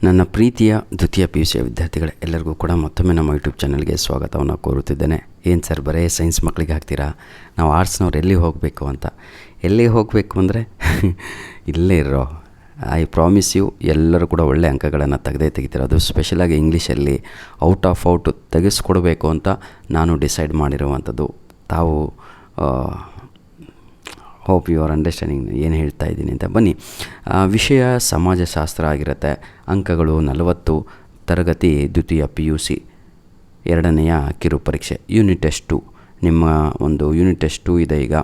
ನನ್ನ ಪ್ರೀತಿಯ ದ್ವಿತೀಯ ಪಿ ಯು ಸಿಯ ವಿದ್ಯಾರ್ಥಿಗಳೇ, ಎಲ್ಲರಿಗೂ ಕೂಡ ಮತ್ತೊಮ್ಮೆ ನಮ್ಮ ಯೂಟ್ಯೂಬ್ ಚಾನಲ್ಗೆ ಸ್ವಾಗತವನ್ನು ಕೋರುತ್ತಿದ್ದೇನೆ. ಏನು ಸರ್, ಬರೀ ಸೈನ್ಸ್ ಮಕ್ಕಳಿಗೆ ಹಾಕ್ತೀರಾ? ನಾವು ಆರ್ಟ್ಸ್ನವ್ರು ಎಲ್ಲಿಗೆ ಹೋಗಬೇಕು ಅಂತ. ಎಲ್ಲಿಗೆ ಹೋಗಬೇಕು ಅಂದರೆ ಇಲ್ಲೇ ಇರೋ, ಐ ಪ್ರಾಮಿಸ್ ಯು, ಎಲ್ಲರೂ ಕೂಡ ಒಳ್ಳೆ ಅಂಕಗಳನ್ನು ತೆಗಿತೀರ. ಅದು ಸ್ಪೆಷಲಾಗಿ ಇಂಗ್ಲೀಷಲ್ಲಿ ಔಟ್ ಆಫ್ ಔಟ್ ತೆಗೆಸ್ಕೊಡ್ಬೇಕು ಅಂತ ನಾನು ಡಿಸೈಡ್ ಮಾಡಿರುವಂಥದ್ದು. ತಾವು ಹೋಪ್ ಯು ಆರ್ ಅಂಡರ್ಸ್ಟ್ಯಾಂಡಿಂಗ್ ಏನು ಹೇಳ್ತಾ ಇದ್ದೀನಿ ಅಂತ. ಬನ್ನಿ, ವಿಷಯ ಸಮಾಜಶಾಸ್ತ್ರ ಆಗಿರುತ್ತೆ. ಅಂಕಗಳು 40. ತರಗತಿ ದ್ವಿತೀಯ ಪಿ ಯು ಸಿ, ಎರಡನೆಯ ಕಿರು ಪರೀಕ್ಷೆ, ಯೂನಿಟ್ ಟೆಸ್ಟ್ 2. ನಿಮ್ಮ ಒಂದು ಯೂನಿಟ್ ಟೆಸ್ಟ್ 2 ಇದೆ. ಈಗ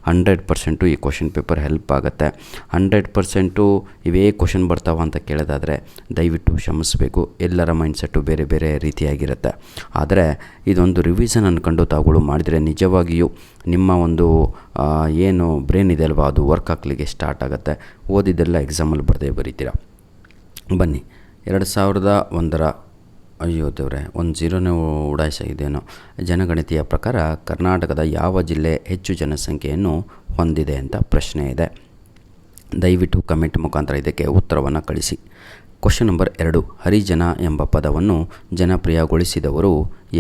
100% ಈ ಕ್ವಶನ್ ಪೇಪರ್ ಹೆಲ್ಪ್ ಆಗುತ್ತೆ. 100% ಇವೇ ಕ್ವಶನ್ ಬರ್ತಾವ ಅಂತ ಕೇಳೋದಾದರೆ ದಯವಿಟ್ಟು ಕ್ಷಮಿಸಬೇಕು. ಎಲ್ಲರ ಮೈಂಡ್ಸೆಟ್ಟು ಬೇರೆ ಬೇರೆ ರೀತಿಯಾಗಿರುತ್ತೆ. ಆದರೆ ಇದೊಂದು ರಿವಿಷನ್ ಅಂದ್ಕೊಂಡು ತಾವುಗಳು ಮಾಡಿದರೆ ನಿಜವಾಗಿಯೂ ನಿಮ್ಮ ಒಂದು ಏನು ಬ್ರೈನ್ ಇದೆ ಅಲ್ವಾ, ಅದು ವರ್ಕ್ ಹಾಕ್ಲಿಕ್ಕೆ ಸ್ಟಾರ್ಟ್ ಆಗುತ್ತೆ. ಓದಿದ್ದೆಲ್ಲ ಎಕ್ಸಾಮಲ್ಲಿ ಬರೀತೀರ. ಬನ್ನಿ, 2001 ಅಯ್ಯೋ ದೇವ್ರೆ, 10 ಉಡಾಯಿಸಿದೇನೋ. ಜನಗಣತಿಯ ಪ್ರಕಾರ ಕರ್ನಾಟಕದ ಯಾವ ಜಿಲ್ಲೆ ಹೆಚ್ಚು ಜನಸಂಖ್ಯೆಯನ್ನು ಹೊಂದಿದೆ ಅಂತ ಪ್ರಶ್ನೆ ಇದೆ. ದಯವಿಟ್ಟು ಕಮೆಂಟ್ ಮುಖಾಂತರ ಇದಕ್ಕೆ ಉತ್ತರವನ್ನು ಕಳಿಸಿ. ಕ್ವಶನ್ ನಂಬರ್ 2, ಹರಿಜನ ಎಂಬ ಪದವನ್ನು ಜನಪ್ರಿಯಗೊಳಿಸಿದವರು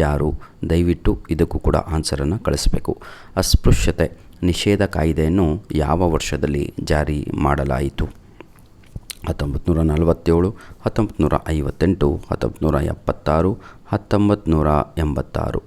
ಯಾರು? ದಯವಿಟ್ಟು ಇದಕ್ಕೂ ಕೂಡ ಆನ್ಸರನ್ನು ಕಳಿಸಬೇಕು. ಅಸ್ಪೃಶ್ಯತೆ ನಿಷೇಧ ಕಾಯ್ದೆಯನ್ನು ಯಾವ ವರ್ಷದಲ್ಲಿ ಜಾರಿ ಮಾಡಲಾಯಿತು? 1947, 1958, 1976, 1986.